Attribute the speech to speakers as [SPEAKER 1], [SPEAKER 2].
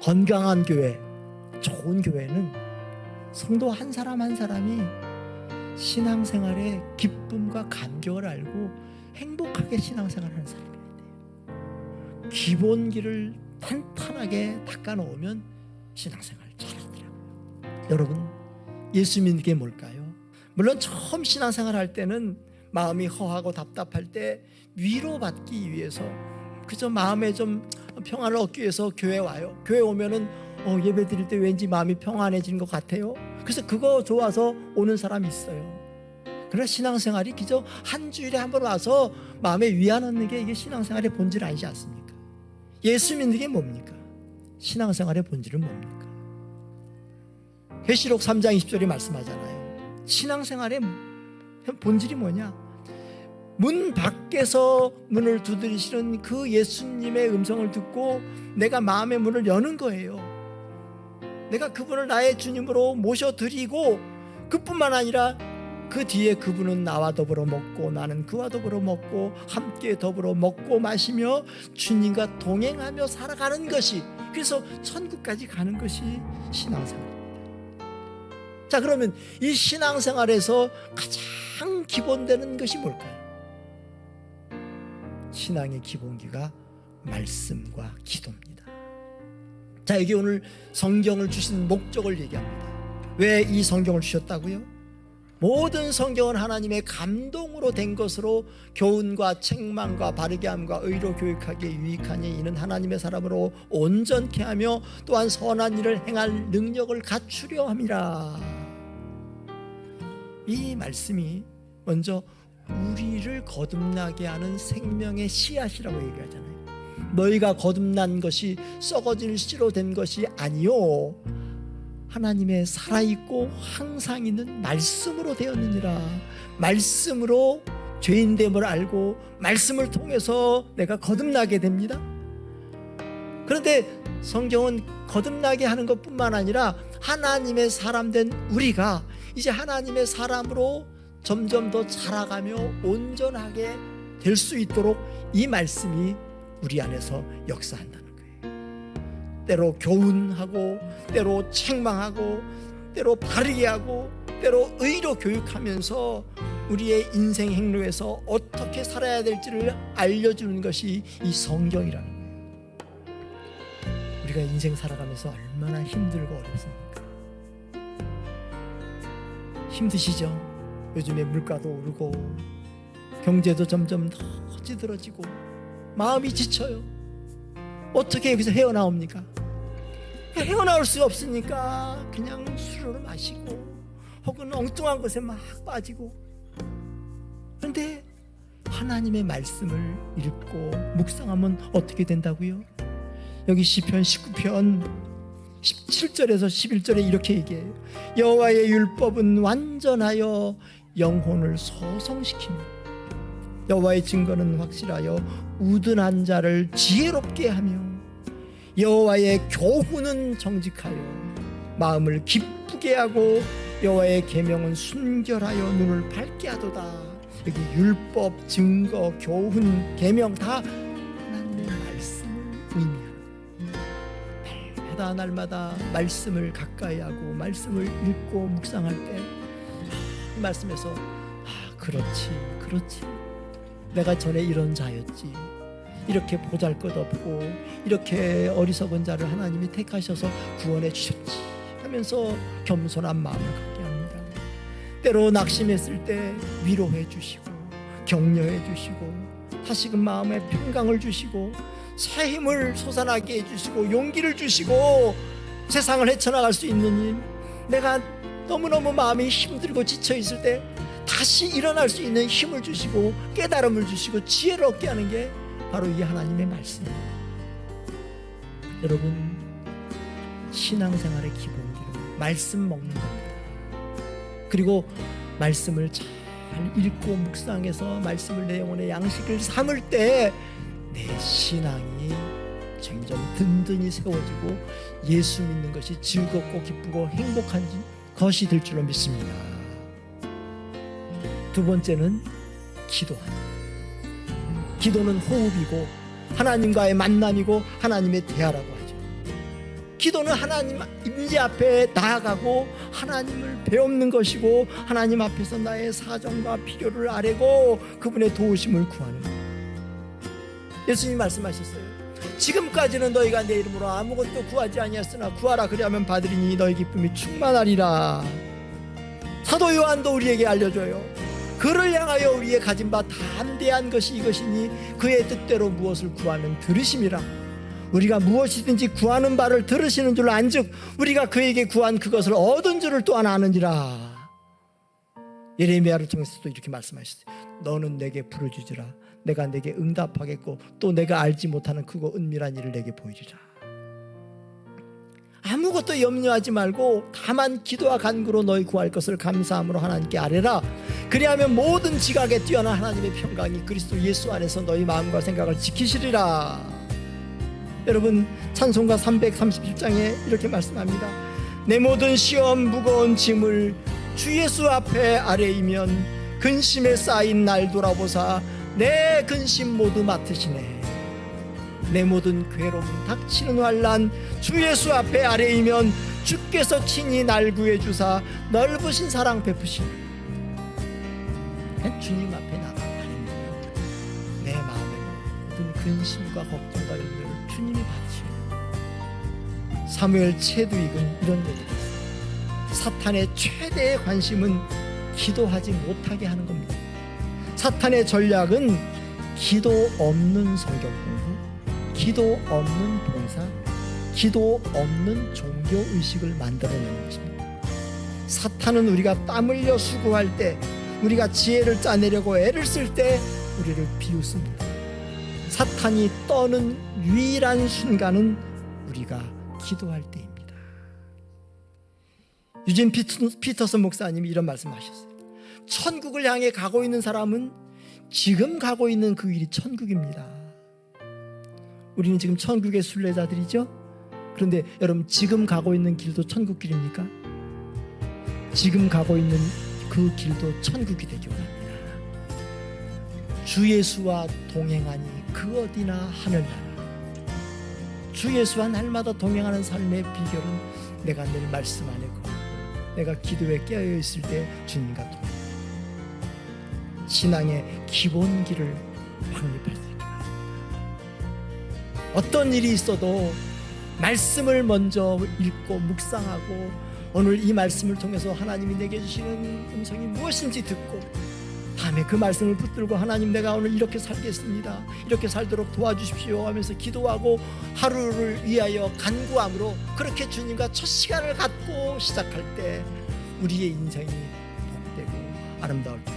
[SPEAKER 1] 건강한 교회, 좋은 교회는 성도 한 사람 한 사람이 신앙생활의 기쁨과 감격을 알고 행복하게 신앙생활하는 사람이어야 돼요. 기본기를 탄탄하게 닦아놓으면 신앙생활 잘하더라고요. 여러분, 예수 믿는 게 뭘까요? 물론 처음 신앙생활 할 때는 마음이 허하고 답답할 때 위로받기 위해서, 그저 마음에 좀 평안을 얻기 위해서 교회 와요. 교회 오면은 예배 드릴 때 왠지 마음이 평안해지는 것 같아요. 그래서 그거 좋아서 오는 사람이 있어요. 그러나 신앙생활이 그저 한 주일에 한 번 와서 마음에 위안 얻는 게 이게 신앙생활의 본질 아니지 않습니까? 예수 믿는 게 뭡니까? 신앙생활의 본질은 뭡니까? 계시록 3장 20절이 말씀하잖아요. 신앙생활의 본질이 뭐냐? 문 밖에서 문을 두드리시는 그 예수님의 음성을 듣고 내가 마음의 문을 여는 거예요. 내가 그분을 나의 주님으로 모셔드리고, 그뿐만 아니라 그 뒤에 그분은 나와 더불어 먹고 나는 그와 더불어 먹고 함께 더불어 먹고 마시며 주님과 동행하며 살아가는 것이, 그래서 천국까지 가는 것이 신앙생활입니다. 자, 그러면 이 신앙생활에서 가장 기본되는 것이 뭘까요? 신앙의 기본기가 말씀과 기도입니다. 자, 여기 오늘 성경을 주신 목적을 얘기합니다. 왜 이 성경을 주셨다고요? 모든 성경은 하나님의 감동으로 된 것으로 교훈과 책망과 바르게 함과 의로 교육하기에 유익하니 이는 하나님의 사람으로 온전케 하며 또한 선한 일을 행할 능력을 갖추려 함이라. 이 말씀이 먼저 우리를 거듭나게 하는 생명의 씨앗이라고 얘기하잖아요. 너희가 거듭난 것이 썩어질 씨로 된 것이 아니요 하나님의 살아있고 항상 있는 말씀으로 되었느니라. 말씀으로 죄인됨을 알고 말씀을 통해서 내가 거듭나게 됩니다. 그런데 성경은 거듭나게 하는 것뿐만 아니라 하나님의 사람 된 우리가 이제 하나님의 사람으로 점점 더 자라가며 온전하게 될 수 있도록 이 말씀이 우리 안에서 역사한다는 거예요. 때로 교훈하고 때로 책망하고 때로 바르게 하고 때로 의로 교육하면서 우리의 인생 행로에서 어떻게 살아야 될지를 알려주는 것이 이 성경이라는 거예요. 우리가 인생 살아가면서 얼마나 힘들고 어렵습니까? 힘드시죠? 요즘에 물가도 오르고 경제도 점점 더 찌들어지고 마음이 지쳐요. 어떻게 여기서 헤어나옵니까? 헤어나올 수 없으니까 그냥 술을 마시고 혹은 엉뚱한 것에 막 빠지고. 그런데 하나님의 말씀을 읽고 묵상하면 어떻게 된다고요? 여기 시편 19편 17절에서 11절에 이렇게 얘기해요. 여호와의 율법은 완전하여 영혼을 소성시키며 여호와의 증거는 확실하여 우둔한 자를 지혜롭게 하며 여호와의 교훈은 정직하여 마음을 기쁘게 하고 여호와의 계명은 순결하여 눈을 밝게 하도다. 여기 율법, 증거, 교훈, 계명 다 하나님의 말씀을 의미합니다. 날마다 날마다 말씀을 가까이 하고 말씀을 읽고 묵상할 때 이 말씀에서 그렇지 내가 전에 이런 자였지, 이렇게 보잘것없고 이렇게 어리석은 자를 하나님이 택하셔서 구원해 주셨지 하면서 겸손한 마음을 갖게 합니다. 때로 낙심했을 때 위로해 주시고 격려해 주시고 다시금 마음에 평강을 주시고 새 힘을 솟아나게 해주시고 용기를 주시고 세상을 헤쳐나갈 수 있는 일, 내가 너무너무 마음이 힘들고 지쳐있을 때 다시 일어날 수 있는 힘을 주시고 깨달음을 주시고 지혜를 얻게 하는 게 바로 이 하나님의 말씀입니다. 여러분, 신앙생활의 기본기는 말씀 먹는 겁니다. 그리고 말씀을 잘 읽고 묵상해서 말씀을 내 영혼의 양식을 삼을 때 내 신앙이 점점 든든히 세워지고 예수 믿는 것이 즐겁고 기쁘고 행복한 것이 될 줄로 믿습니다. 두 번째는 기도하는. 기도는 호흡이고 하나님과의 만남이고 하나님의 대화라고 하죠. 기도는 하나님 임재 앞에 나아가고 하나님을 배우는 것이고 하나님 앞에서 나의 사정과 필요를 아뢰고 그분의 도우심을 구하는 것. 예수님 말씀하셨어요. 지금까지는 너희가 내 이름으로 아무것도 구하지 아니하였으나 구하라 그리하면 받으리니 너희 기쁨이 충만하리라. 사도 요한도 우리에게 알려줘요. 그를 향하여 우리의 가진 바 담대한 것이 이것이니 그의 뜻대로 무엇을 구하면 들으심이라. 우리가 무엇이든지 구하는 바를 들으시는 줄 안즉 우리가 그에게 구한 그것을 얻은 줄을 또한 아느니라. 예레미야를 통해서도 이렇게 말씀하셨어요. 너는 내게 부르짖으라. 내가 내게 응답하겠고 또 내가 알지 못하는 크고 은밀한 일을 내게 보이리라. 아무것도 염려하지 말고 다만 기도와 간구로 너희 구할 것을 감사함으로 하나님께 아뢰라. 그리하면 모든 지각에 뛰어난 하나님의 평강이 그리스도 예수 안에서 너희 마음과 생각을 지키시리라. 여러분 찬송가 337장에 이렇게 말씀합니다. 내 모든 시험 무거운 짐을 주 예수 앞에 아뢰이면 근심에 쌓인 날 돌아보사 내 근심 모두 맡으시네. 내 모든 괴로움 닥치는 환난 주 예수 앞에 아뢰이면 주께서 친히 날 구해주사 넓으신 사랑 베푸시네. 주님 앞에 나가 아뢰면 내 마음의 모든 근심과 걱정과 염려를 주님이 받으시네. 사무엘 체두익은 이런 얘기를 했어요. 사탄의 최대의 관심은 기도하지 못하게 하는 겁니다. 사탄의 전략은 기도 없는 성경 공부, 기도 없는 봉사, 기도 없는 종교의식을 만들어내는 것입니다. 사탄은 우리가 땀 흘려 수고할 때, 우리가 지혜를 짜내려고 애를 쓸 때 우리를 비웃습니다. 사탄이 떠는 유일한 순간은 우리가 기도할 때입니다. 유진 피터슨 목사님이 이런 말씀하셨어요. 천국을 향해 가고 있는 사람은 지금 가고 있는 그 길이 천국입니다. 우리는 지금 천국의 순례자들이죠. 그런데 여러분 지금 가고 있는 길도 천국 길입니까? 지금 가고 있는 그 길도 천국이 되기 원합니다. 주 예수와 동행하니 그 어디나 하늘나라. 주 예수와 날마다 동행하는 삶의 비결은 내가 늘 말씀 안에 거하고 내가 기도에 깨어 있을 때 주님과 동행. 신앙의 기본 길을 확립할 수 있게 합니다. 어떤 일이 있어도 말씀을 먼저 읽고 묵상하고 오늘 이 말씀을 통해서 하나님이 내게 주시는 음성이 무엇인지 듣고 다음에 그 말씀을 붙들고 하나님 내가 오늘 이렇게 살겠습니다. 이렇게 살도록 도와주십시오 하면서 기도하고 하루를 위하여 간구함으로 그렇게 주님과 첫 시간을 갖고 시작할 때 우리의 인생이 복되고 아름다울 때